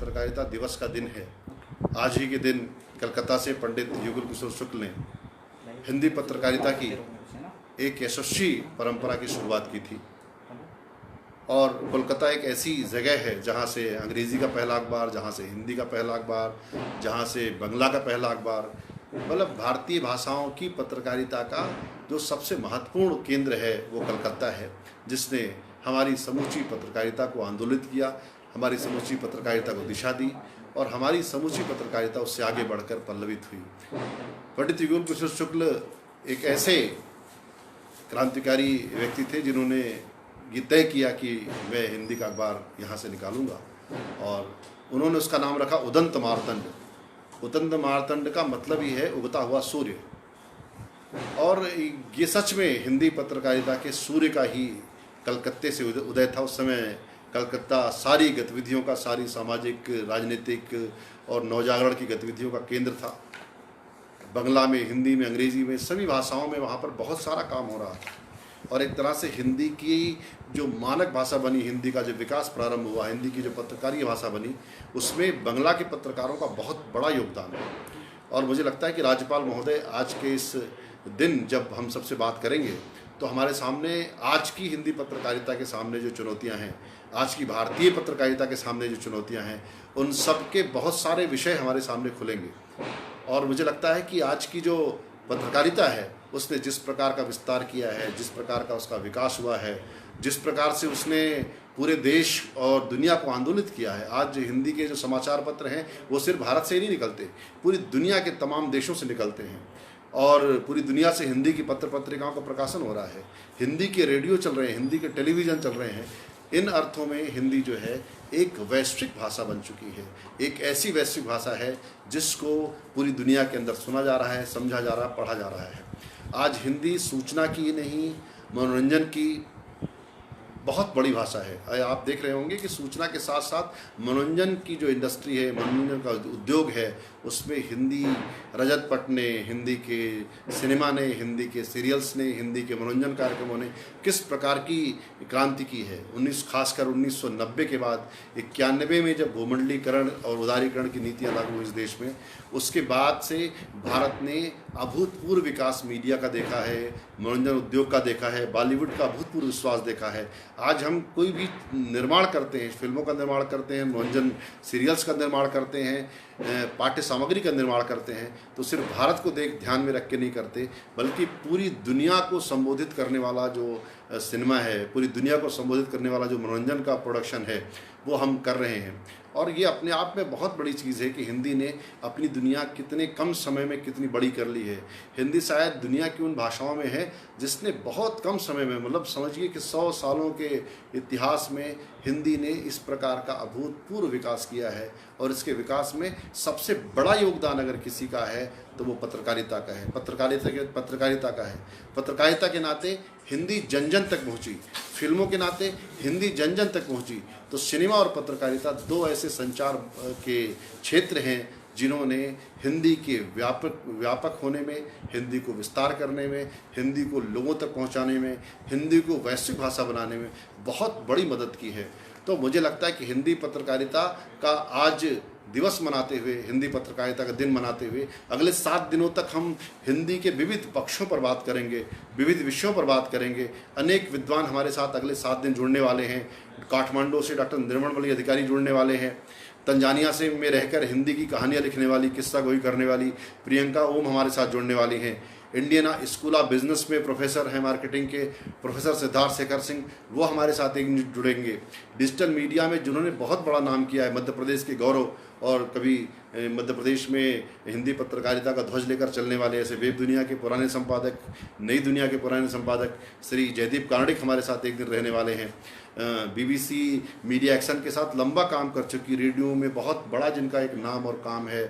पत्रकारिता दिवस का दिन है। आज ही के दिन कलकत्ता से पंडित युगल किशोर शुक्ल ने हिंदी पत्रकारिता की एक यशस्वी परंपरा की शुरुआत की थी। और कोलकाता एक ऐसी जगह है जहाँ से अंग्रेज़ी का पहला अखबार, जहाँ से हिंदी का पहला अखबार, जहाँ से बंगला का पहला अखबार, मतलब भारतीय भाषाओं की पत्रकारिता का जो सबसे महत्वपूर्ण केंद्र है वो कलकत्ता है, जिसने हमारी समूची पत्रकारिता को आंदोलित किया, हमारी समूची पत्रकारिता को दिशा दी और हमारी समूची पत्रकारिता उससे आगे बढ़कर पल्लवित हुई। पंडित युगल किशोर शुक्ल एक ऐसे क्रांतिकारी व्यक्ति थे जिन्होंने ये तय किया कि मैं हिंदी का अखबार यहाँ से निकालूंगा और उन्होंने उसका नाम रखा उदंत मार्तंड। उदंत मार्तंड का मतलब ही है उगता हुआ सूर्य, और ये सच में हिंदी पत्रकारिता के सूर्य का ही कलकत्ते से उदय था। उस समय कलकत्ता सारी गतिविधियों का, सारी सामाजिक, राजनीतिक और नवजागरण की गतिविधियों का केंद्र था। बंगला में, हिंदी में, अंग्रेज़ी में, सभी भाषाओं में वहाँ पर बहुत सारा काम हो रहा था और एक तरह से हिंदी की जो मानक भाषा बनी, हिंदी का जो विकास प्रारंभ हुआ, हिंदी की जो पत्रकारीय भाषा बनी, उसमें बंगला के पत्रकारों का बहुत बड़ा योगदान है। और मुझे लगता है कि राज्यपाल महोदय आज के इस दिन जब हम सबसे बात करेंगे तो हमारे सामने आज की हिंदी पत्रकारिता के सामने जो चुनौतियां हैं, आज की भारतीय पत्रकारिता के सामने जो चुनौतियां हैं, उन सब के बहुत सारे विषय हमारे सामने खुलेंगे। और मुझे लगता है कि आज की जो पत्रकारिता है उसने जिस प्रकार का विस्तार किया है, जिस प्रकार का उसका विकास हुआ है, जिस प्रकार से उसने पूरे देश और दुनिया को आंदोलित किया है। आज हिंदी के जो समाचार पत्र हैं वो सिर्फ भारत से ही नहीं निकलते, पूरी दुनिया के तमाम देशों से निकलते हैं और पूरी दुनिया से हिंदी की पत्र पत्रिकाओं का प्रकाशन हो रहा है। हिंदी के रेडियो चल रहे हैं, हिंदी के टेलीविज़न चल रहे हैं। इन अर्थों में हिंदी जो है एक वैश्विक भाषा बन चुकी है, एक ऐसी वैश्विक भाषा है जिसको पूरी दुनिया के अंदर सुना जा रहा है, समझा जा रहा है, पढ़ा जा रहा है। आज हिंदी सूचना की नहीं, मनोरंजन की बहुत बड़ी भाषा है। आप देख रहे होंगे कि सूचना के साथ साथ मनोरंजन की जो इंडस्ट्री है, मनोरंजन का उद्योग है, उसमें हिंदी रजत पट ने, हिंदी के सिनेमा ने, हिंदी के सीरियल्स ने, हिंदी के मनोरंजन कार्यक्रमों ने किस प्रकार की क्रांति की है। खासकर 1990 के बाद 91 में जब भूमंडलीकरण और उदारीकरण की नीतियाँ लागू हुई इस देश में, उसके बाद से भारत ने अभूतपूर्व विकास मीडिया का देखा है, मनोरंजन उद्योग का देखा है, बॉलीवुड का अभूतपूर्व विश्वास देखा है। आज हम कोई भी निर्माण करते हैं, फिल्मों का निर्माण करते हैं, मनोरंजन सीरियल्स का निर्माण करते हैं, पाठ्य सामग्री का निर्माण करते हैं, तो सिर्फ भारत को ध्यान में रख के नहीं करते, बल्कि पूरी दुनिया को संबोधित करने वाला जो सिनेमा है, पूरी दुनिया को संबोधित करने वाला जो मनोरंजन का प्रोडक्शन है, वो हम कर रहे हैं। और ये अपने आप में बहुत बड़ी चीज़ है कि हिंदी ने अपनी दुनिया कितने कम समय में कितनी बड़ी कर ली है। हिंदी शायद दुनिया की उन भाषाओं में है जिसने बहुत कम समय में, मतलब समझिए कि 100 सालों के इतिहास में हिंदी ने इस प्रकार का अभूतपूर्व विकास किया है। और इसके विकास में सबसे बड़ा योगदान अगर किसी का है तो वो पत्रकारिता का है, पत्रकारिता का है। पत्रकारिता के नाते हिंदी जन जन तक पहुंची, फिल्मों के नाते हिंदी जन जन तक पहुंची। तो सिनेमा और पत्रकारिता दो ऐसे संचार के क्षेत्र हैं जिन्होंने हिंदी के व्यापक होने में, हिंदी को विस्तार करने में, हिंदी को लोगों तक पहुंचाने में, हिंदी को वैश्विक भाषा बनाने में बहुत बड़ी मदद की है। तो मुझे लगता है कि हिंदी पत्रकारिता का आज दिवस मनाते हुए, हिंदी पत्रकारिता का दिन मनाते हुए, अगले 7 दिनों तक हम हिंदी के विविध पक्षों पर बात करेंगे, विविध विषयों पर बात करेंगे। अनेक विद्वान हमारे साथ अगले 7 दिन जुड़ने वाले हैं। काठमांडू से डॉक्टर निर्मल अधिकारी जुड़ने वाले हैं। तंजानिया से में रहकर हिंदी की कहानियाँ लिखने वाली, किस्सा गोई करने वाली प्रियंका ओम हमारे साथ जुड़ने वाली हैं। इंडियन स्कूल ऑफ बिजनेस में प्रोफेसर हैं मार्केटिंग के, प्रोफेसर सिद्धार्थ शेखर सिंह, वो हमारे साथ एक जुड़ेंगे। डिजिटल मीडिया में जिन्होंने बहुत बड़ा नाम किया है, मध्य प्रदेश के गौरव, और कभी मध्य प्रदेश में हिंदी पत्रकारिता का ध्वज लेकर चलने वाले ऐसे वेब दुनिया के पुराने संपादक, नई दुनिया के पुराने संपादक श्री जयदीप कार्णिक हमारे साथ एक दिन रहने वाले हैं। BBC मीडिया एक्शन के साथ लंबा काम कर चुकी, रेडियो में बहुत बड़ा जिनका एक नाम और काम है,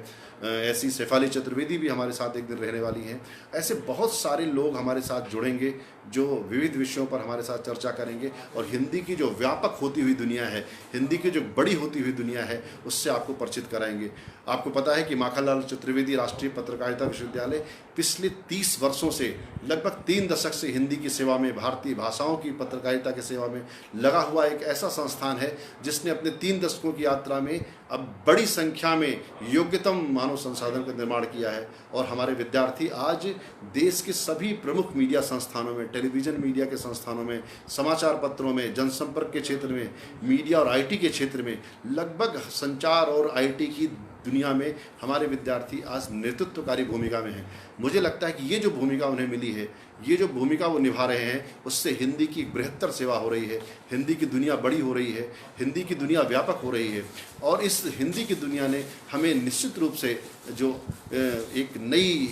ऐसी शेफाली चतुर्वेदी भी हमारे साथ एक दिन रहने वाली हैं। ऐसे बहुत सारे लोग हमारे साथ जुड़ेंगे जो विविध विषयों पर हमारे साथ चर्चा करेंगे और हिंदी की जो व्यापक होती हुई दुनिया है, हिंदी की जो बड़ी होती हुई दुनिया है, उससे आपको परिचित कराएंगे। आपको पता है कि माखनलाल चतुर्वेदी राष्ट्रीय पत्रकारिता विश्वविद्यालय पिछले 30 वर्षों से, लगभग 3 दशक से हिंदी की सेवा में, भारतीय भाषाओं की पत्रकारिता की सेवा में लगा हुआ एक ऐसा संस्थान है जिसने अपने 3 दशकों की यात्रा में अब बड़ी संख्या में योग्यतम मानव संसाधन का निर्माण किया है। और हमारे विद्यार्थी आज देश के सभी प्रमुख मीडिया संस्थानों में, टेलीविज़न मीडिया के संस्थानों में, समाचार पत्रों में, जनसंपर्क के क्षेत्र में, मीडिया और आईटी के क्षेत्र में, लगभग संचार और आईटी की दुनिया में हमारे विद्यार्थी आज नेतृत्वकारी भूमिका में हैं। मुझे लगता है कि ये जो भूमिका उन्हें मिली है, ये जो भूमिका वो निभा रहे हैं, उससे हिंदी की बेहतर सेवा हो रही है, हिंदी की दुनिया बड़ी हो रही है, हिंदी की दुनिया व्यापक हो रही है। और इस हिंदी की दुनिया ने हमें निश्चित रूप से जो एक नई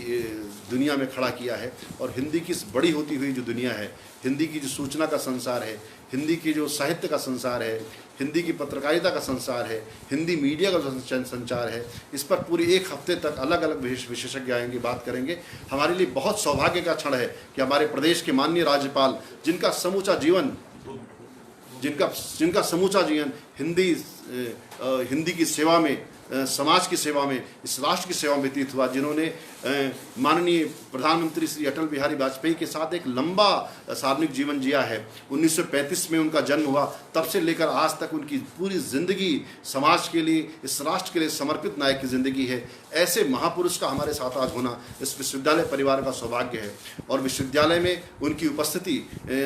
दुनिया में खड़ा किया है। और हिंदी की इस बड़ी होती हुई जो दुनिया है, हिंदी की जो सूचना का संसार है, हिंदी की जो साहित्य का संसार है, हिंदी की पत्रकारिता का संसार है, हिंदी मीडिया का जो संचार है, इस पर पूरी 1 हफ्ते तक अलग अलग विशेषज्ञ आएंगे, बात करेंगे। हमारे लिए बहुत सौभाग्य का क्षण है कि हमारे प्रदेश के माननीय राज्यपाल, जिनका समूचा जीवन हिंदी की सेवा में, समाज की सेवा में, इस राष्ट्र की सेवा में व्यतीत हुआ, जिन्होंने माननीय प्रधानमंत्री श्री अटल बिहारी वाजपेयी के साथ एक लंबा सार्वजनिक जीवन जिया है। 1935 में उनका जन्म हुआ, तब से लेकर आज तक उनकी पूरी जिंदगी समाज के लिए, इस राष्ट्र के लिए समर्पित नायक की जिंदगी है। ऐसे महापुरुष का हमारे साथ आज होना इस विश्वविद्यालय परिवार का सौभाग्य है। और विश्वविद्यालय में उनकी उपस्थिति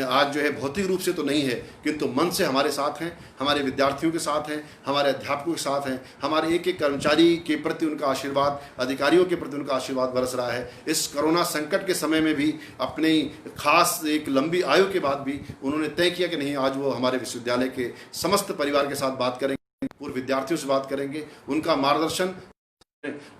आज जो है भौतिक रूप से तो नहीं है, किंतु मन से हमारे साथ हैं, हमारे विद्यार्थियों के साथ हैं, हमारे अध्यापकों के साथ हैं, हमारे एक एक कर्मचारी के प्रति उनका आशीर्वाद, अधिकारियों के प्रति उनका आशीर्वाद बरस रहा है। इस कोरोना संकट के समय में भी अपनी खास एक लंबी आयु के बाद भी उन्होंने तय किया कि नहीं, आज वो हमारे विश्वविद्यालय के समस्त परिवार के साथ बात करेंगे, पूर्व विद्यार्थियों से बात करेंगे। उनका मार्गदर्शन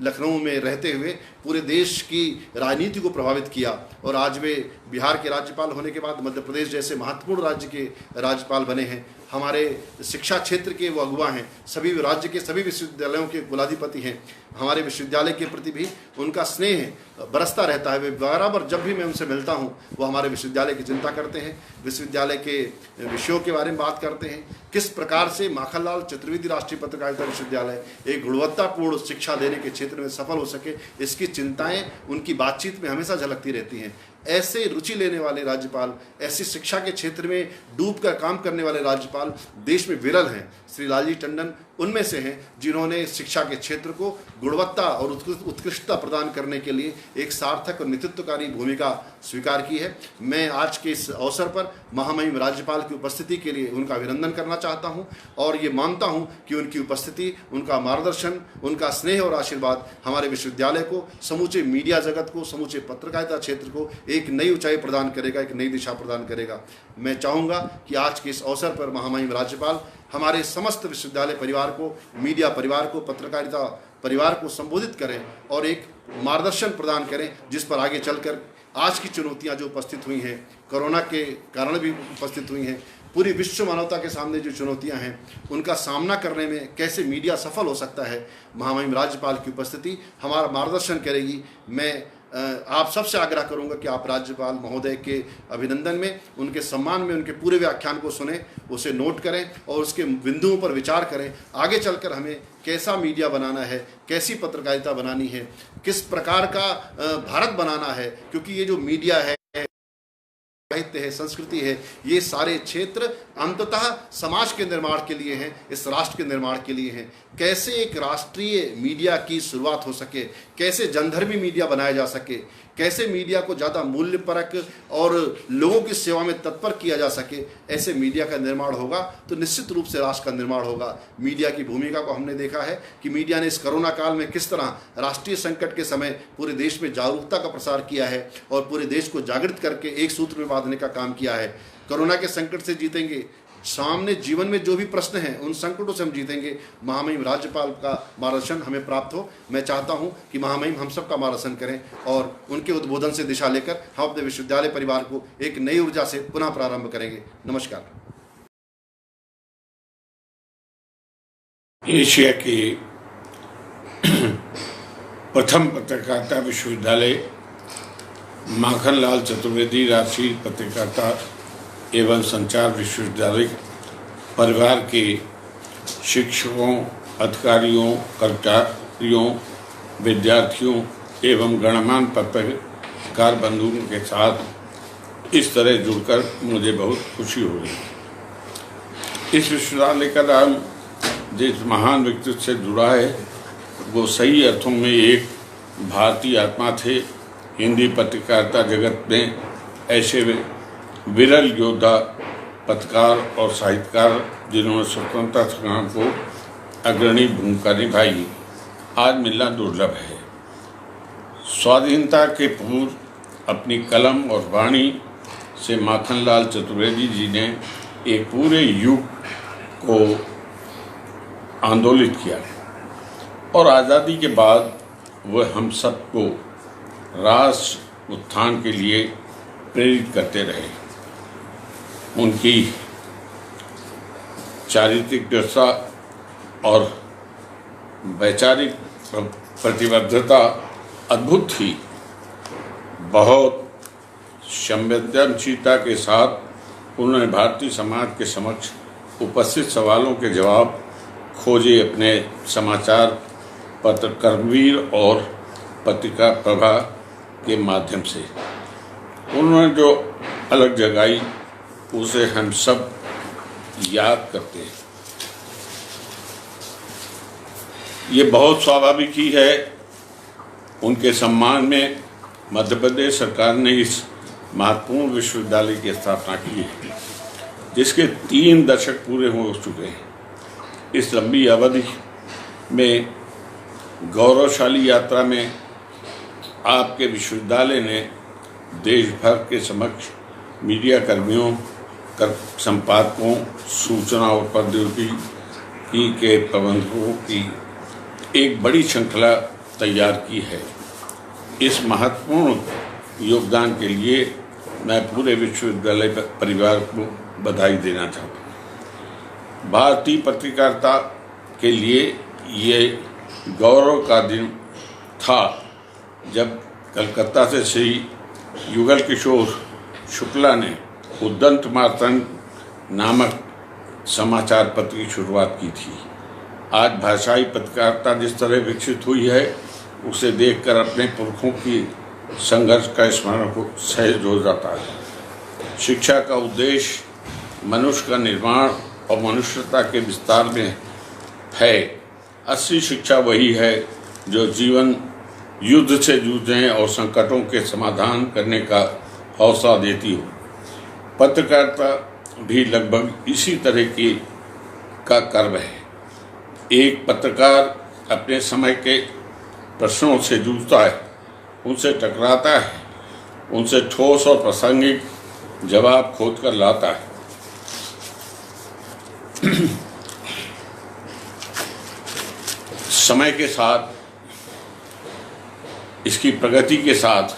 लखनऊ में रहते हुए पूरे देश की राजनीति को प्रभावित किया। और आज वे बिहार के राज्यपाल होने के बाद मध्य प्रदेश जैसे महत्वपूर्ण राज्य के राज्यपाल बने हैं। हमारे शिक्षा क्षेत्र के वो अगुवा हैं, सभी राज्य के सभी विश्वविद्यालयों के कुलाधिपति हैं। हमारे विश्वविद्यालय के प्रति भी उनका स्नेह बरसता रहता है। वे बराबर जब भी मैं उनसे मिलता हूं, वो हमारे विश्वविद्यालय की चिंता करते हैं, विश्वविद्यालय के विषयों के बारे में बात करते हैं, किस प्रकार से माखनलाल चतुर्वेदी राष्ट्रीय पत्रकारिता विश्वविद्यालय एक गुणवत्तापूर्ण शिक्षा देने के क्षेत्र में सफल हो सके, इसकी चिंताएं उनकी बातचीत में हमेशा झलकती रहती हैं। ऐसे रुचि लेने वाले राज्यपाल, ऐसी शिक्षा के क्षेत्र में डूब कर काम करने वाले राज्यपाल देश में विरल हैं। श्री लालजी टंडन उनमें से हैं जिन्होंने शिक्षा के क्षेत्र को गुणवत्ता और उत्कृष्टता प्रदान करने के लिए एक सार्थक और नेतृत्वकारी भूमिका स्वीकार की है। मैं आज के इस अवसर पर महामहिम राज्यपाल की उपस्थिति के लिए उनका अभिनंदन करना चाहता हूं और ये मानता हूं कि उनकी उपस्थिति, उनका मार्गदर्शन, उनका स्नेह और आशीर्वाद हमारे विश्वविद्यालय को, समूचे मीडिया जगत को, समूचे पत्रकारिता क्षेत्र को एक नई ऊंचाई प्रदान करेगा, एक नई दिशा प्रदान करेगा। मैं चाहूँगा कि आज के इस अवसर पर महामहिम राज्यपाल हमारे समस्त विश्वविद्यालय परिवार को, मीडिया परिवार को, पत्रकारिता परिवार को संबोधित करें और एक मार्गदर्शन प्रदान करें, जिस पर आगे चलकर आज की चुनौतियां जो उपस्थित हुई हैं, कोरोना के कारण भी उपस्थित हुई हैं, पूरी विश्व मानवता के सामने जो चुनौतियां हैं, उनका सामना करने में कैसे मीडिया सफल हो सकता है, महामहिम राज्यपाल की उपस्थिति हमारा मार्गदर्शन करेगी। मैं आप सबसे आग्रह करूंगा कि आप राज्यपाल महोदय के अभिनंदन में, उनके सम्मान में उनके पूरे व्याख्यान को सुने, उसे नोट करें और उसके बिंदुओं पर विचार करें। आगे चलकर हमें कैसा मीडिया बनाना है, कैसी पत्रकारिता बनानी है, किस प्रकार का भारत बनाना है, क्योंकि ये जो मीडिया है, साहित्य है, संस्कृति है, ये सारे क्षेत्र अंततः समाज के निर्माण के लिए हैं, इस राष्ट्र के निर्माण के लिए हैं। कैसे एक राष्ट्रीय मीडिया की शुरुआत हो सके, कैसे जनधर्मी मीडिया बनाया जा सके, कैसे मीडिया को ज़्यादा मूल्यपरक और लोगों की सेवा में तत्पर किया जा सके, ऐसे मीडिया का निर्माण होगा तो निश्चित रूप से राष्ट्र का निर्माण होगा। मीडिया की भूमिका को हमने देखा है कि मीडिया ने इस कोरोना काल में किस तरह राष्ट्रीय संकट के समय पूरे देश में जागरूकता का प्रसार किया है और पूरे देश को जागृत करके एक सूत्र में बांधने का काम किया है। कोरोना के संकट से जीतेंगे, सामने जीवन में जो भी प्रश्न हैं उन संकटों से हम जीतेंगे। महामहिम राज्यपाल का मार्गदर्शन हमें प्राप्त हो। मैं चाहता हूं कि महामहिम हम सब का मार्गदर्शन करें और उनके उद्बोधन से दिशा लेकर हम अपने विश्वविद्यालय परिवार को एक नई ऊर्जा से पुनः प्रारंभ करेंगे। नमस्कार। एशिया के प्रथम पत्रकारिता विश्वविद्यालय माखनलाल चतुर्वेदी राष्ट्रीय पत्रकारिता एवं संचार विश्वविद्यालय परिवार के शिक्षकों, अधिकारियों, कर्मचारियों, विद्यार्थियों एवं गणमान्य पत्रकार बंधुओं के साथ इस तरह जुड़कर मुझे बहुत खुशी हो रही है। इस विश्वविद्यालय का नाम जिस महान व्यक्तित्व से जुड़ा है वो सही अर्थों में एक भारतीय आत्मा थे। हिंदी पत्रकारिता जगत में ऐसे विरल योद्धा, पत्रकार और साहित्यकार जिन्होंने स्वतंत्रता संग्राम को अग्रणी भूमिका निभाई, आज मिलना दुर्लभ है। स्वाधीनता के पूर्व अपनी कलम और वाणी से माखनलाल चतुर्वेदी जी ने एक पूरे युग को आंदोलित किया और आज़ादी के बाद वह हम सबको राष्ट्र उत्थान के लिए प्रेरित करते रहे। उनकी चारित्रिक दृढ़ता और वैचारिक प्रतिबद्धता अद्भुत थी। बहुत संवेदनशीलता के साथ उन्होंने भारतीय समाज के समक्ष उपस्थित सवालों के जवाब खोजे। अपने समाचार पत्र कर्मवीर और पत्रिका प्रभा के माध्यम से उन्होंने जो अलग जगाई उसे हम सब याद करते हैं। ये बहुत स्वाभाविक ही है। उनके सम्मान में मध्य प्रदेश सरकार ने इस महत्वपूर्ण विश्वविद्यालय की स्थापना की है, जिसके 3 दशक पूरे हो चुके हैं। इस लंबी अवधि में गौरवशाली यात्रा में आपके विश्वविद्यालय ने देश भर के समक्ष मीडिया कर्मियों, संपादकों, सूचना और प्रौद्योगिकी के प्रबंधकों की एक बड़ी श्रृंखला तैयार की है। इस महत्वपूर्ण योगदान के लिए मैं पूरे विश्वविद्यालय परिवार को बधाई देना चाहता हूँ। भारतीय पत्रकारिता के लिए ये गौरव का दिन था जब कलकत्ता से श्री युगल किशोर शुक्ला ने उद्दंत मार्तंड नामक समाचार पत्र की शुरुआत की थी। आज भाषाई पत्रकारिता जिस तरह विकसित हुई है उसे देखकर अपने पुरखों की संघर्ष का स्मरण को सहज हो जाता है। शिक्षा का उद्देश्य मनुष्य का निर्माण और मनुष्यता के विस्तार में है। असली शिक्षा वही है जो जीवन युद्ध से जूझने और संकटों के समाधान करने का हौसला देती हो। पत्रकारिता भी लगभग इसी तरह की का कर्म है। एक पत्रकार अपने समय के प्रश्नों से जूझता है, उनसे टकराता है, उनसे ठोस और प्रासंगिक जवाब खोज कर लाता है। समय के साथ, इसकी प्रगति के साथ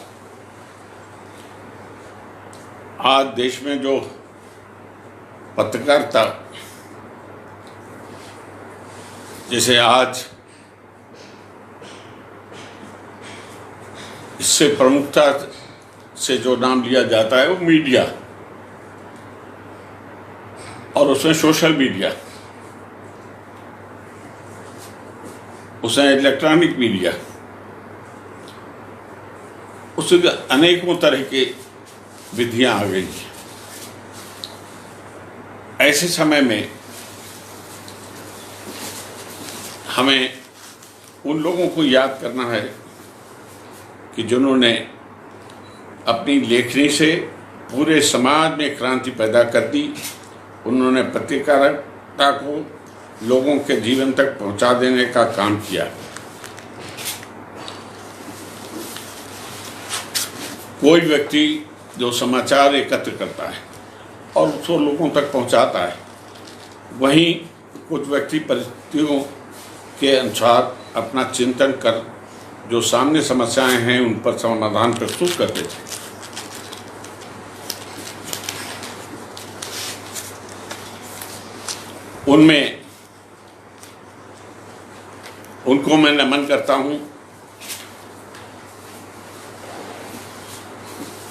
आज देश में जो पत्रकारिता, जैसे आज इससे प्रमुखता से जो नाम लिया जाता है वो मीडिया, और उसमें सोशल मीडिया, उसमें इलेक्ट्रॉनिक मीडिया, उसमें अनेकों तरह के विधियां आ गई। ऐसे समय में हमें उन लोगों को याद करना है कि जिन्होंने अपनी लेखनी से पूरे समाज में क्रांति पैदा कर दी। उन्होंने पत्रकारिता को लोगों के जीवन तक पहुंचा देने का काम किया। कोई व्यक्ति जो समाचार एकत्र करता है और उसको लोगों तक पहुंचाता है, वहीं कुछ व्यक्ति परिस्थितियों के अनुसार अपना चिंतन कर जो सामने समस्याएं हैं उन पर समाधान प्रस्तुत करते थे। उनमें उनको मैं नमन करता हूं।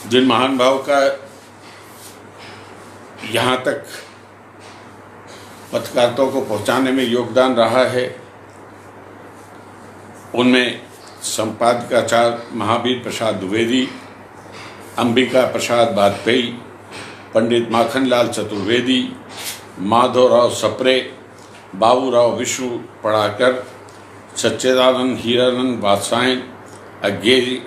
जिन महानुभाव का यहाँ तक पत्रकारिता को पहुँचाने में योगदान रहा है, उनमें संपादकाचार्य महावीर प्रसाद द्विवेदी, अंबिका प्रसाद वाजपेयी, पंडित माखनलाल चतुर्वेदी, माधवराव सप्रे, बाबूराव विष्णु पड़ाकर, सच्चिदानंद हीरानंद वात्सायन, अज्ञेय,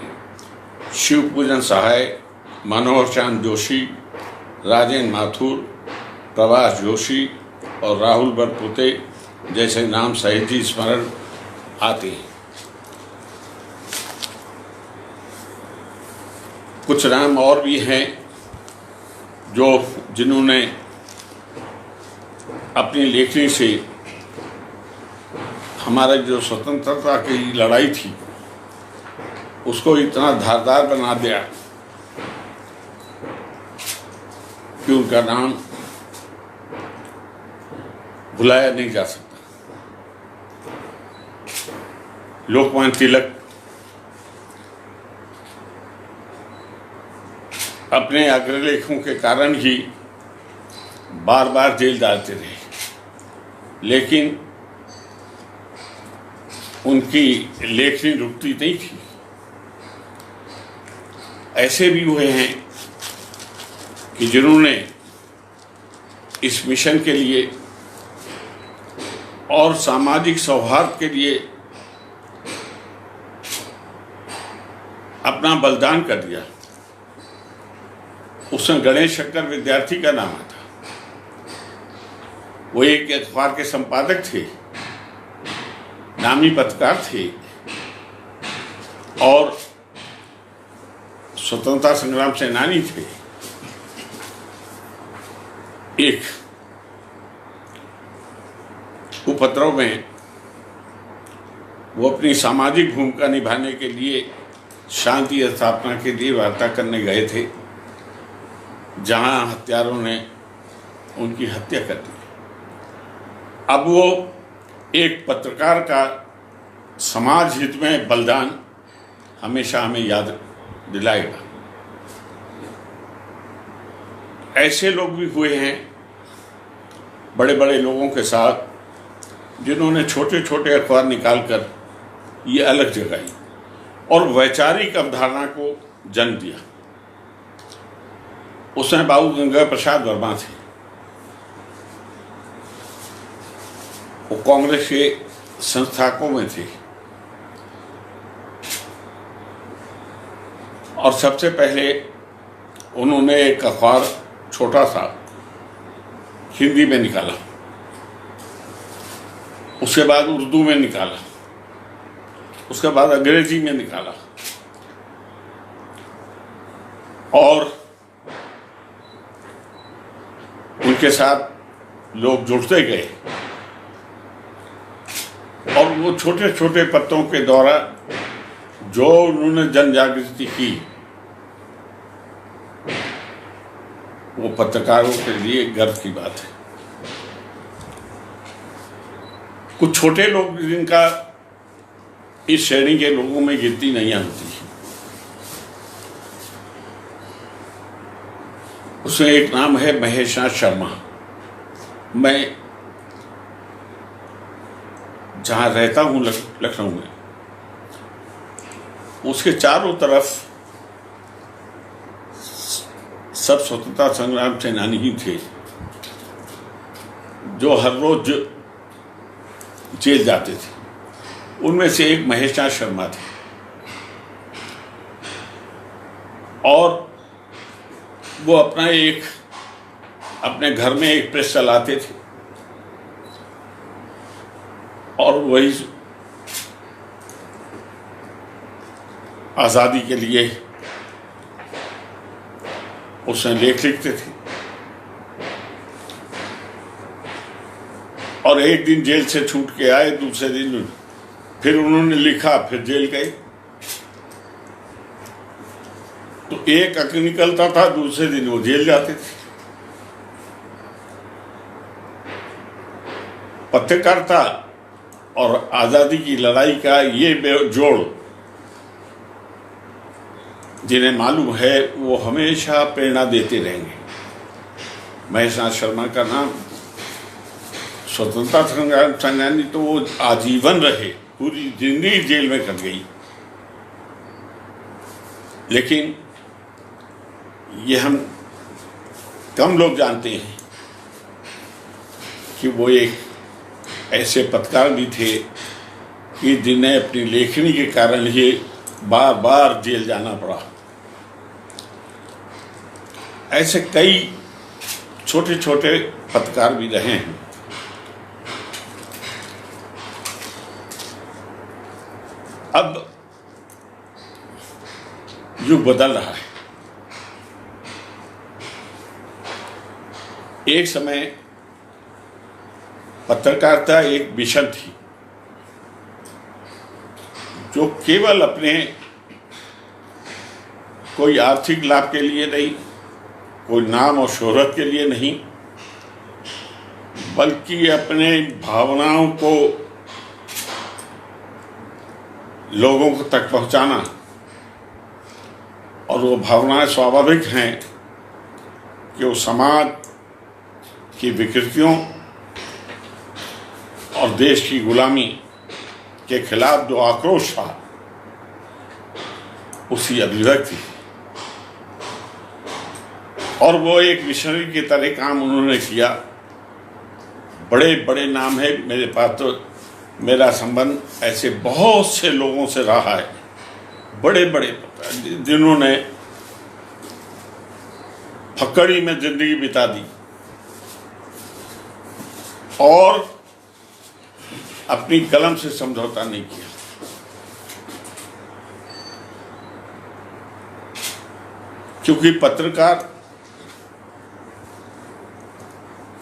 शिवपूजन सहाय, मनोहर चांद जोशी, राजेंद्र माथुर, प्रभाष जोशी और राहुल बरपुते जैसे नाम सहजी स्मरण आते हैं। कुछ नाम और भी हैं जिन्होंने अपनी लेखनी से हमारा जो स्वतंत्रता की लड़ाई थी उसको इतना धारदार बना दिया कि उनका नाम भुलाया नहीं जा सकता। लोकमान्य तिलक अपने अग्रलेखों के कारण ही बार बार जेल जाते रहे, लेकिन उनकी लेखनी रुकती नहीं थी। ऐसे भी हुए हैं कि जिन्होंने इस मिशन के लिए और सामाजिक सौहार्द के लिए अपना बलिदान कर दिया। उसमें गणेश शंकर विद्यार्थी का नाम आता। वो एक अखबार के संपादक थे, नामी पत्रकार थे और स्वतंत्रता संग्राम सेनानी थे। एक उपद्रव में वो अपनी सामाजिक भूमिका निभाने के लिए शांति स्थापना के लिए वार्ता करने गए थे, जहां हत्यारों ने उनकी हत्या कर दी। अब वो एक पत्रकार का समाज हित में बलिदान हमेशा हमें याद दिलाएगा। ऐसे लोग भी हुए हैं बड़े बड़े लोगों के साथ जिन्होंने छोटे छोटे अखबार निकालकर ये अलग जगाई और वैचारिक अवधारणा को जन्म दिया। उसमें बाबू गंगा प्रसाद वर्मा थे। वो कांग्रेस के संस्थापकों में थे और सबसे पहले उन्होंने एक अखबार छोटा सा हिंदी में निकाला, उसके बाद उर्दू में निकाला, उसके बाद अंग्रेजी में निकाला और उनके साथ लोग जुड़ते गए और वो छोटे छोटे पत्रों के द्वारा जो उन्होंने जन जागृति की वो पत्रकारों के लिए गर्व की बात है। कुछ छोटे लोग जिनका इस श्रेणी के लोगों में गिनती नहीं आती, उसमें एक नाम है महेशनाथ शर्मा। मैं जहाँ रहता हूँ लखनऊ में, उसके चारों तरफ सब स्वतंत्रता संग्राम सेनानी ही थे जो हर रोज जेल जाते थे। उनमें से एक महेशनाथ शर्मा थे और वो अपने घर में एक प्रेस चलाते थे और वही आज़ादी के लिए उसमें लेख लिखते थे। और एक दिन जेल से छूट के आए, दूसरे दिन फिर उन्होंने लिखा, फिर जेल गए। तो एक अंक निकलता था, दूसरे दिन वो जेल जाते थे। पत्रकारिता और आज़ादी की लड़ाई का ये जोड़ जिन्हें मालूम है वो हमेशा प्रेरणा देते रहेंगे। महेशनाथ शर्मा का नाम स्वतंत्रता संग्राम सेनानी तो वो आजीवन रहे, पूरी जिंदगी जेल में कट गई, लेकिन ये हम कम लोग जानते हैं कि वो एक ऐसे पत्रकार भी थे कि जिन्हें अपनी लेखनी के कारण ये बार बार जेल जाना पड़ा। ऐसे कई छोटे छोटे पत्रकार भी रहे हैं। अब युग बदल रहा है। एक समय पत्रकारिता एक मिशन थी जो केवल अपने कोई आर्थिक लाभ के लिए नहीं, कोई नाम और शोहरत के लिए नहीं, बल्कि अपने भावनाओं को लोगों को तक पहुंचाना। और वो भावनाएं स्वाभाविक हैं कि वो समाज की विकृतियों और देश की गुलामी के खिलाफ जो आक्रोश था उसकी अभिव्यक्ति, और वो एक मिशनरी की तरह काम उन्होंने किया। बड़े बड़े नाम है मेरे पास, तो मेरा संबंध ऐसे बहुत से लोगों से रहा है, बड़े बड़े जिन्होंने फक्कड़ी में जिंदगी बिता दी और अपनी कलम से समझौता नहीं किया। क्योंकि पत्रकार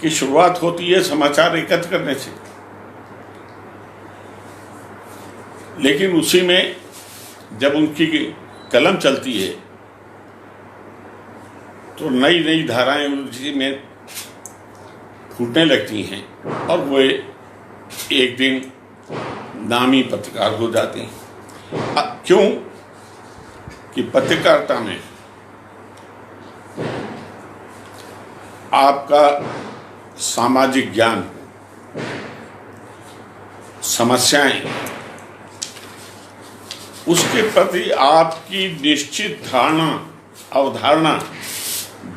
की शुरुआत होती है समाचार एकत्र करने से, लेकिन उसी में जब उनकी कलम चलती है तो नई नई धाराएं उसी में फूटने लगती हैं और वो एक दिन नामी पत्रकार हो जाते हैं। क्यों कि पत्रकारिता में आपका सामाजिक ज्ञान, समस्याएं, उसके प्रति आपकी निश्चित धारणा, अवधारणा,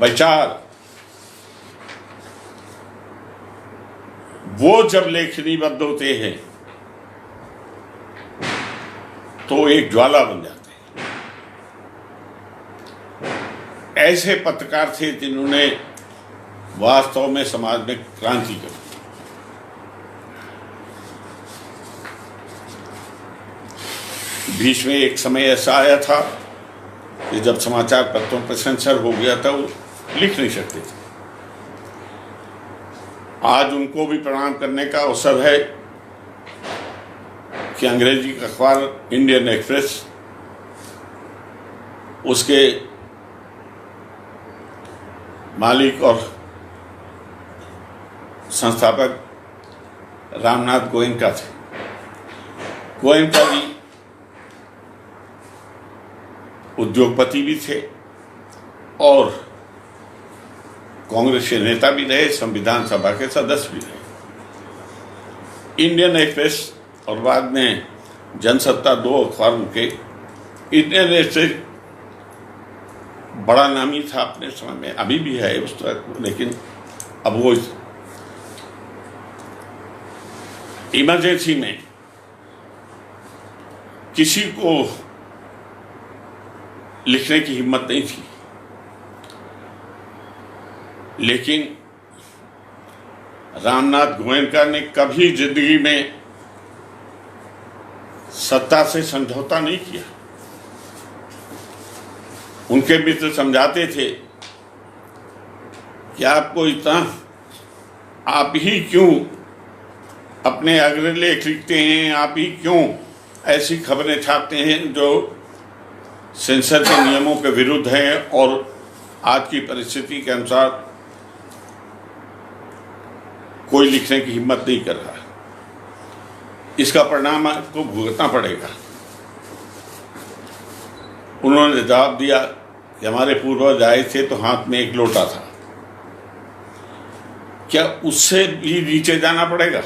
विचार, वो जब लेखनीबद्ध होते हैं तो एक ज्वाला बन जाते हैं। ऐसे पत्रकार थे जिन्होंने वास्तव में समाज में क्रांति की। बीच में एक समय ऐसा आया था कि जब समाचार पत्रों पर सेंसर हो गया था, वो लिख नहीं सकते थे। आज उनको भी प्रणाम करने का अवसर है कि अंग्रेजी का अखबार इंडियन एक्सप्रेस, उसके मालिक और संस्थापक रामनाथ गोयनका थे। गोयनका जी उद्योगपति भी थे और कांग्रेस के नेता भी रहे, संविधान सभा के सदस्य भी रहे। इंडियन एक्सप्रेस और बाद में जनसत्ता, दो अखबारों के। इंडियन एक्सप्रेस बड़ा नामी था अपने समय में, अभी भी है उस तरह, लेकिन अब वो इमरजेंसी में किसी को लिखने की हिम्मत नहीं थी, लेकिन रामनाथ गोयनका ने कभी जिंदगी में सत्ता से समझौता नहीं किया। उनके मित्र समझाते थे कि आपको इतना, आप ही क्यों अपने अग्रलेख लिखते हैं, आप ही क्यों ऐसी खबरें छापते हैं जो सेंसर के नियमों के विरुद्ध हैं और आज की परिस्थिति के अनुसार कोई लिखने की हिम्मत नहीं कर रहा। इसका परिणाम आपको भुगतना पड़ेगा। उन्होंने जवाब दिया कि हमारे पूर्वज आए थे तो हाथ में एक लोटा था। क्या उससे भी नीचे जाना पड़ेगा?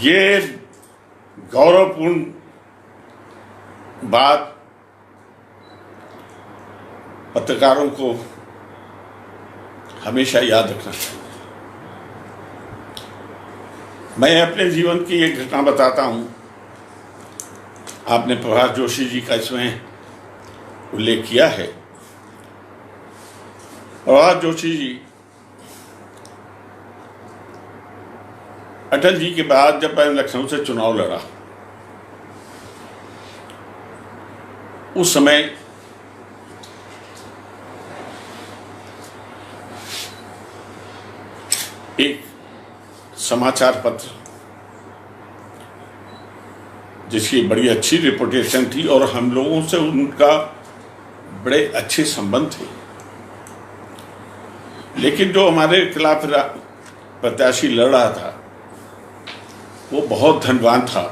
ये गौरवपूर्ण बात पत्रकारों को हमेशा याद रखना चाहिए। मैं अपने जीवन की एक घटना बताता हूं। आपने प्रभाष जोशी जी का इसमें उल्लेख किया है। प्रभाष जोशी जी अटल जी के बाद जब मैं लखनऊ से चुनाव लड़ा, उस समय एक समाचार पत्र जिसकी बड़ी अच्छी रिपोर्टेशन थी और हम लोगों से उनका बड़े अच्छे संबंध थे, लेकिन जो हमारे खिलाफ प्रत्याशी लड़ रहा था वो बहुत धनवान था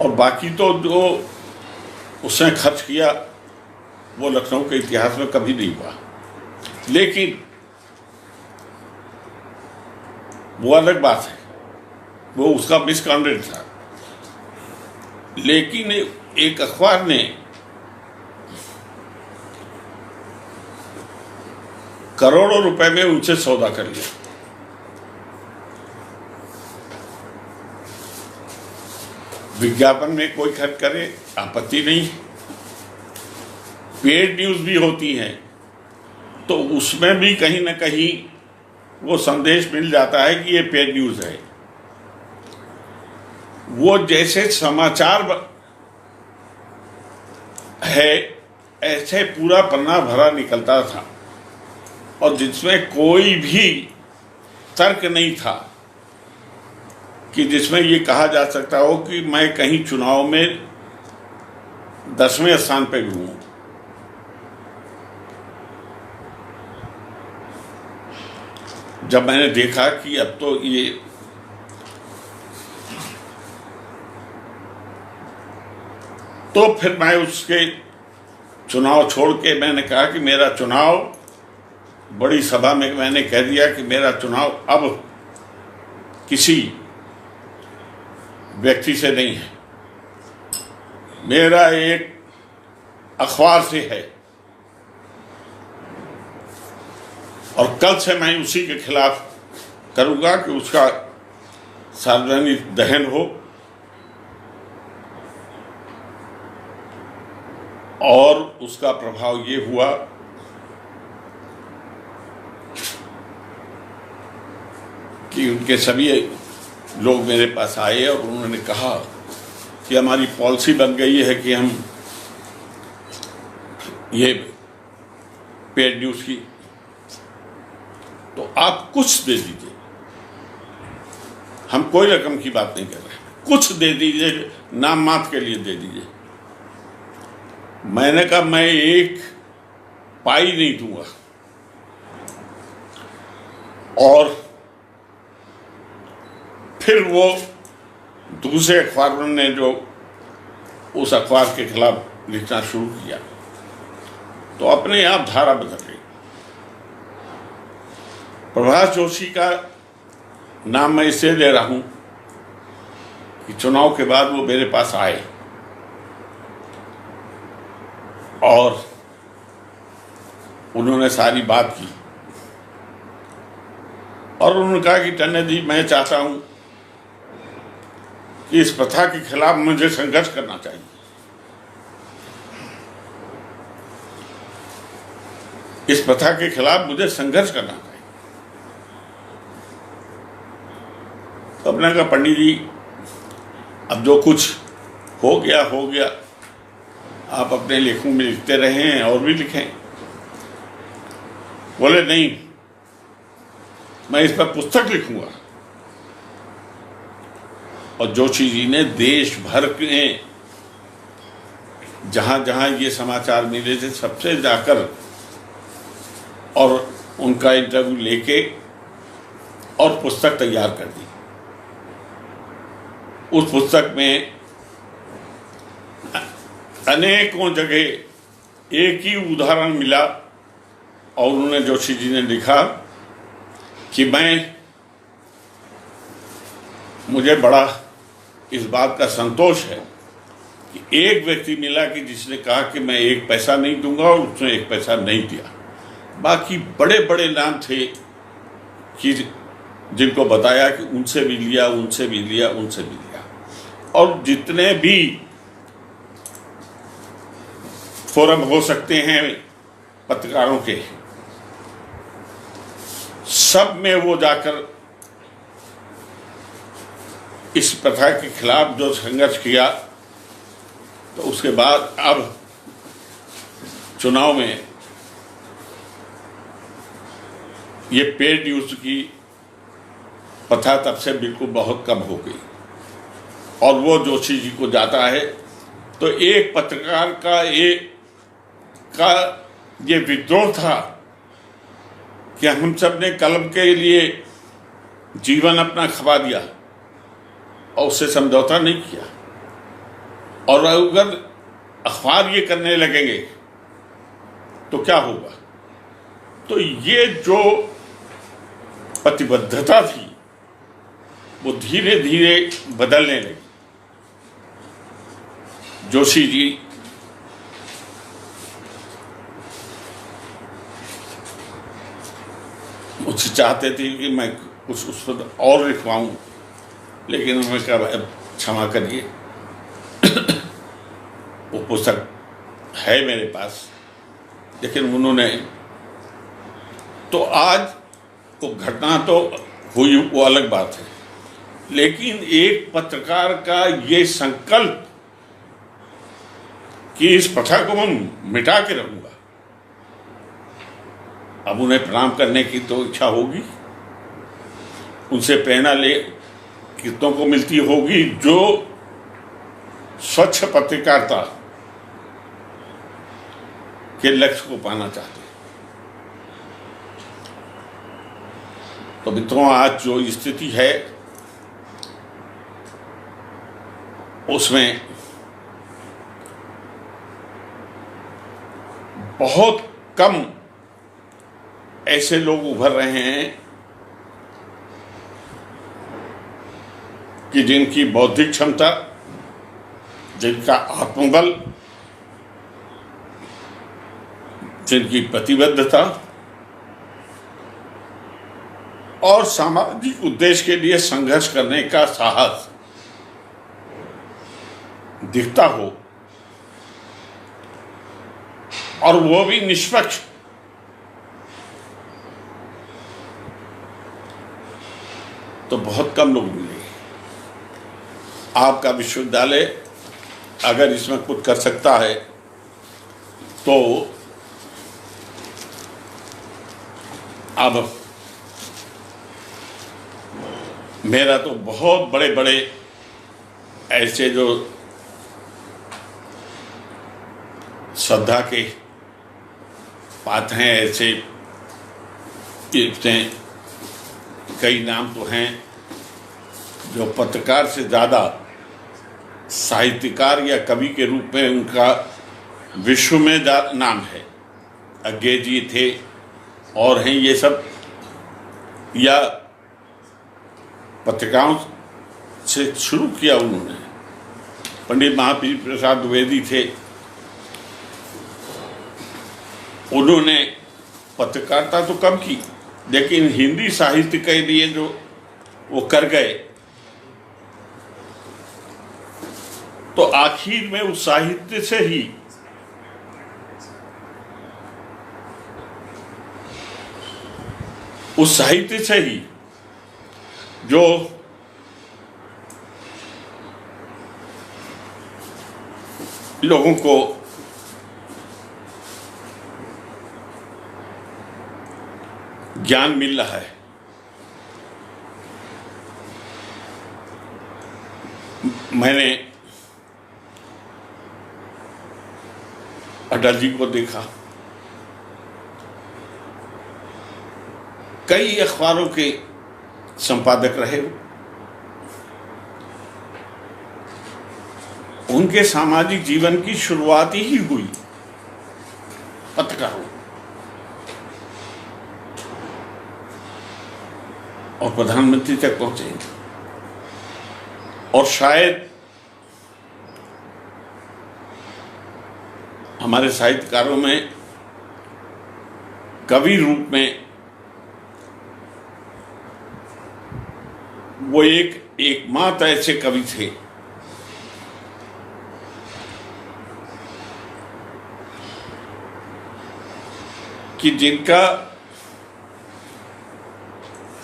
और बाकी तो जो उसने खर्च किया वो लखनऊ के इतिहास में कभी नहीं हुआ। लेकिन वो अलग बात है, वो उसका मिसकॉन्डक्ट था। लेकिन एक अखबार ने करोड़ों रुपए में उनसे सौदा कर लिया। विज्ञापन में कोई खर्च करे आपत्ति नहीं, पेड न्यूज भी होती हैं तो उसमें भी कहीं ना कहीं वो संदेश मिल जाता है कि ये पेड न्यूज है। वो जैसे समाचार है ऐसे पूरा पन्ना भरा निकलता था और जिसमें कोई भी तर्क नहीं था कि जिसमें ये कहा जा सकता हो कि मैं कहीं चुनाव में 10वें स्थान पे भी हूं। जब मैंने देखा कि अब तो ये तो फिर मैं उसके चुनाव छोड़ के मैंने कहा कि मेरा चुनाव, बड़ी सभा में मैंने कह दिया कि मेरा चुनाव अब किसी व्यक्ति से नहीं है, मेरा एक अखबार से है और कल से मैं उसी के खिलाफ करूंगा कि उसका सार्वजनिक दहन हो और उसका प्रभाव ये हुआ कि उनके सभी लोग मेरे पास आए और उन्होंने कहा कि हमारी पॉलिसी बन गई है कि हम ये पेड न्यूज की, तो आप कुछ दे दीजिए, हम कोई रकम की बात नहीं कर रहे, कुछ दे दीजिए, नाम मात्र के लिए दे दीजिए। मैंने कहा मैं एक पाई नहीं दूंगा। और फिर वो दूसरे अखबारों ने जो उस अखबार के खिलाफ लिखना शुरू किया तो अपने आप धारा बदल गई। प्रभाष जोशी का नाम मैं इसलिए ले रहा हूं कि चुनाव के बाद वो मेरे पास आए और उन्होंने सारी बात की और उन्होंने कहा कि टंडन जी, मैं चाहता हूं कि इस प्रथा के खिलाफ मुझे संघर्ष करना चाहिए। इस प्रथा के खिलाफ मुझे संघर्ष करना चाहिए। तो अपने कहा पंडित जी, अब जो कुछ हो गया, आप अपने लेखों में लिखते रहें और भी लिखें। बोले नहीं, मैं इस पर पुस्तक लिखूंगा। और जोशी जी ने देश भर के जहां जहां ये समाचार मिले थे सबसे जाकर और उनका इंटरव्यू लेके और पुस्तक तैयार कर दी। उस पुस्तक में अनेकों जगह एक ही उदाहरण मिला और उन्होंने जोशी जी ने लिखा कि मुझे बड़ा इस बात का संतोष है कि एक व्यक्ति मिला कि जिसने कहा कि मैं एक पैसा नहीं दूंगा, और उसने एक पैसा नहीं दिया। बाकी बड़े बड़े नाम थे कि जिनको बताया कि उनसे भी लिया, उनसे भी लिया, उनसे भी लिया। और जितने भी फोरम हो सकते हैं पत्रकारों के, सब में वो जाकर इस प्रथा के खिलाफ जो संघर्ष किया, तो उसके बाद अब चुनाव में ये पेड न्यूज की प्रथा तब से बिल्कुल बहुत कम हो गई। और वो जोशी जी को जाता है तो एक पत्रकार का ये विद्रोह था कि हम सब ने कलम के लिए जीवन अपना खपा दिया और उससे समझौता नहीं किया। और अगर अखबार ये करने लगेंगे तो क्या होगा? तो ये जो प्रतिबद्धता थी वो धीरे धीरे बदलने लगी। जोशी जी मुझसे चाहते थे कि मैं कुछ उस पर और लिखवाऊं, लेकिन उन्होंने कहा अब क्षमा करिए, वो पुस्तक है मेरे पास। लेकिन उन्होंने तो आज वो घटना तो हुई, वो अलग बात है, लेकिन एक पत्रकार का ये संकल्प कि इस प्रथा को मैं मिटा के रहूंगा, अब उन्हें प्रणाम करने की तो इच्छा होगी, उनसे प्रेरणा ले कितनों को मिलती होगी जो स्वच्छ पत्रकारिता के लक्ष्य को पाना चाहते हैं। तो मित्रों, आज जो स्थिति है उसमें बहुत कम ऐसे लोग उभर रहे हैं कि जिनकी बौद्धिक क्षमता, जिनका आत्मबल, जिनकी प्रतिबद्धता और सामाजिक उद्देश्य के लिए संघर्ष करने का साहस दिखता हो, और वो भी निष्पक्ष। तो बहुत कम लोग मिले। आपका विश्वविद्यालय अगर इसमें कुछ कर सकता है तो अब मेरा तो बहुत बड़े बड़े ऐसे जो श्रद्धा के पात्र हैं, ऐसे कई नाम तो हैं जो पत्रकार से ज़्यादा साहित्यकार या कवि के रूप में उनका विश्व में नाम है। अज्ञे जी थे और हैं ये सब, या पत्रिकाओं से शुरू किया उन्होंने। पंडित महावीर प्रसाद द्विवेदी थे, उन्होंने पत्रकारिता तो कम की, लेकिन हिंदी साहित्य के लिए जो वो कर गए, तो आखिर में उस साहित्य से ही जो लोगों को ज्ञान मिल रहा है। मैंने अटल जी को देखा, कई अखबारों के संपादक रहे, उनके सामाजिक जीवन की शुरुआत ही हुई पत्रकारों और प्रधानमंत्री तक पहुंचे। और शायद हमारे साहित्यकारों में कवि रूप में वो एकमात्र ऐसे कवि थे कि जिनका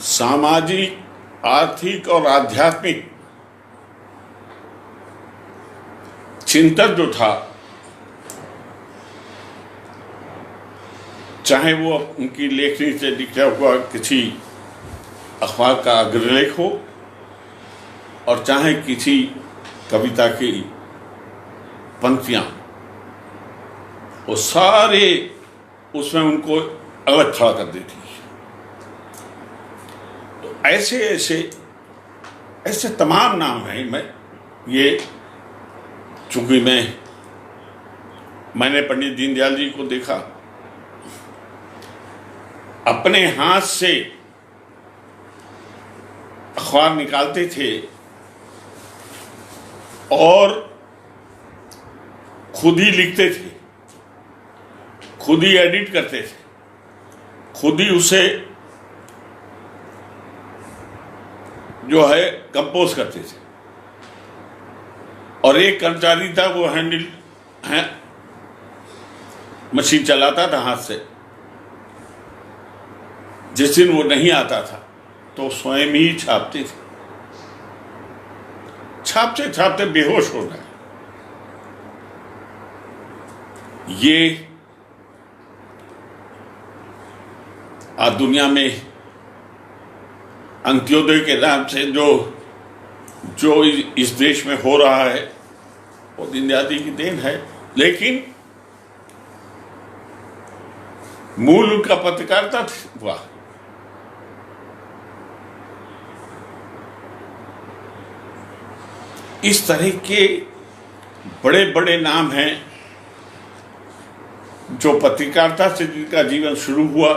सामाजिक, आर्थिक और आध्यात्मिक चिंतन जो था, चाहे वो उनकी लेखनी से लिखा हुआ किसी अखबार का अग्रलेख हो और चाहे किसी कविता की पंक्तियां, वो सारे उसमें उनको अलग खड़ा कर देती। तो ऐसे तमाम नाम हैं। ये चूंकि मैंने पंडित दीनदयाल जी को देखा, अपने हाथ से अखबार निकालते थे और खुद ही लिखते थे, खुद ही एडिट करते थे, खुद ही उसे जो है कंपोज करते थे। और एक कर्मचारी था, वो मशीन चलाता था हाथ से। जिस दिन वो नहीं आता था तो स्वयं ही छापते थे, छापते छापते बेहोश हो गए। ये आज दुनिया में अंत्योदय के नाम से जो इस देश में हो रहा है वो दीनदयाल जी की देन है। लेकिन मूल उनका पत्रकारिता हुआ। इस तरह के बड़े बड़े नाम हैं जो पत्रकारिता से जिनका जीवन शुरू हुआ,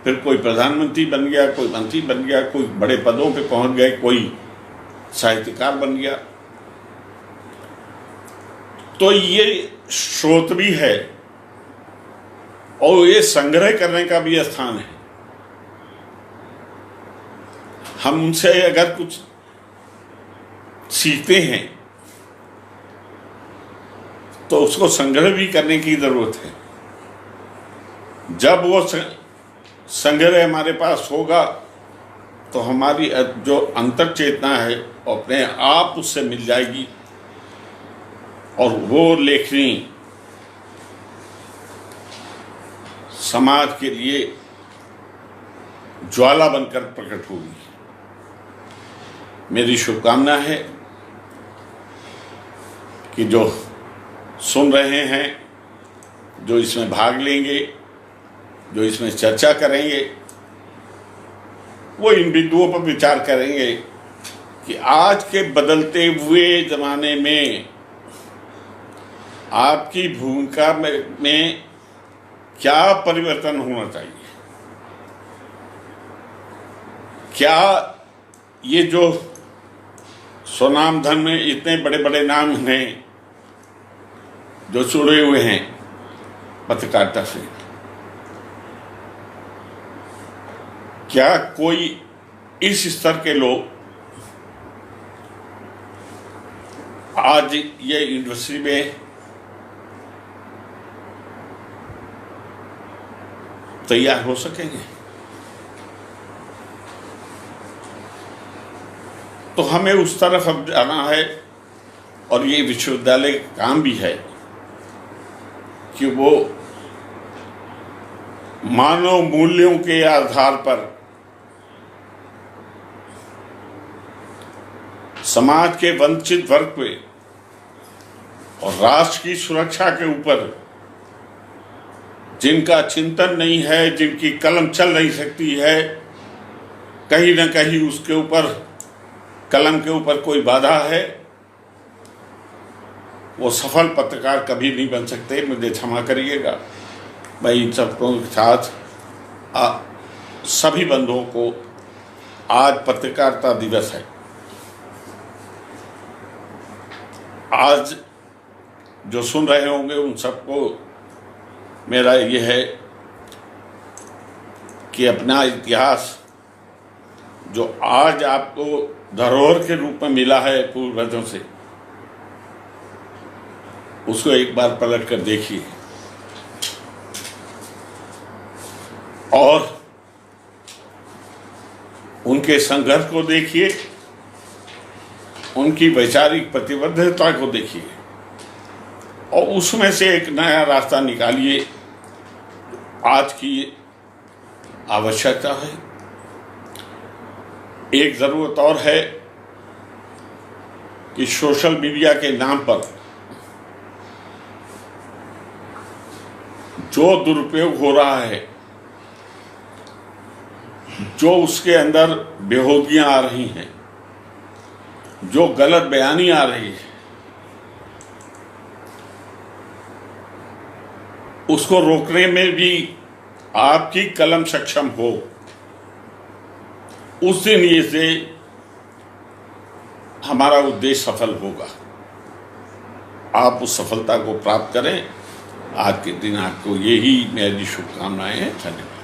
फिर कोई प्रधानमंत्री बन गया, कोई मंत्री बन गया, कोई बड़े पदों पे पहुंच गए, कोई साहित्यकार बन गया। तो ये स्रोत भी है और ये संग्रह करने का भी स्थान है। हम उनसे अगर कुछ सीखते हैं तो उसको संग्रह भी करने की जरूरत है। जब वो संग्रह हमारे पास होगा तो हमारी जो अंतर चेतना है अपने आप उससे मिल जाएगी और वो लेखनी समाज के लिए ज्वाला बनकर प्रकट होगी। मेरी शुभकामना है कि जो सुन रहे हैं, जो इसमें भाग लेंगे, जो इसमें चर्चा करेंगे, वो इन बिंदुओं पर विचार करेंगे कि आज के बदलते हुए ज़माने में आपकी भूमिका में क्या परिवर्तन होना चाहिए। क्या ये जो स्वनाम धन में इतने बड़े बड़े नाम हैं जो जुड़े हुए हैं पत्रकारिता से, क्या कोई इस स्तर के लोग आज ये यूनिवर्सिटी में तैयार हो सकेंगे? तो हमें उस तरफ अब जाना है और ये विश्वविद्यालय का काम भी है कि वो मानव मूल्यों के आधार पर समाज के वंचित वर्ग पे और राष्ट्र की सुरक्षा के ऊपर जिनका चिंतन नहीं है, जिनकी कलम चल नहीं सकती है, कहीं ना कहीं उसके ऊपर कलम के ऊपर कोई बाधा है, वो सफल पत्रकार कभी नहीं बन सकते। मुझे क्षमा करिएगा। मैं इन सबको के साथ सभी बंधुओं को, आज पत्रकारिता दिवस है। आज जो सुन रहे होंगे उन सबको मेरा ये है कि अपना इतिहास जो आज आपको धरोहर के रूप में मिला है पूर्वजों से, उसको एक बार पलट कर देखिए और उनके संघर्ष को देखिए, उनकी वैचारिक प्रतिबद्धता को देखिए और उसमें से एक नया रास्ता निकालिए। आज की आवश्यकता है। एक ज़रूरत और है कि सोशल मीडिया के नाम पर जो दुरुपयोग हो रहा है, जो उसके अंदर बेहूदियां आ रही हैं, जो गलत बयानी आ रही है, उसको रोकने में भी आपकी कलम सक्षम हो, उस दिन ये से हमारा उद्देश्य सफल होगा। आप उस सफलता को प्राप्त करें। आज के दिन आपको यही मेरी शुभकामनाएं हैं। धन्यवाद।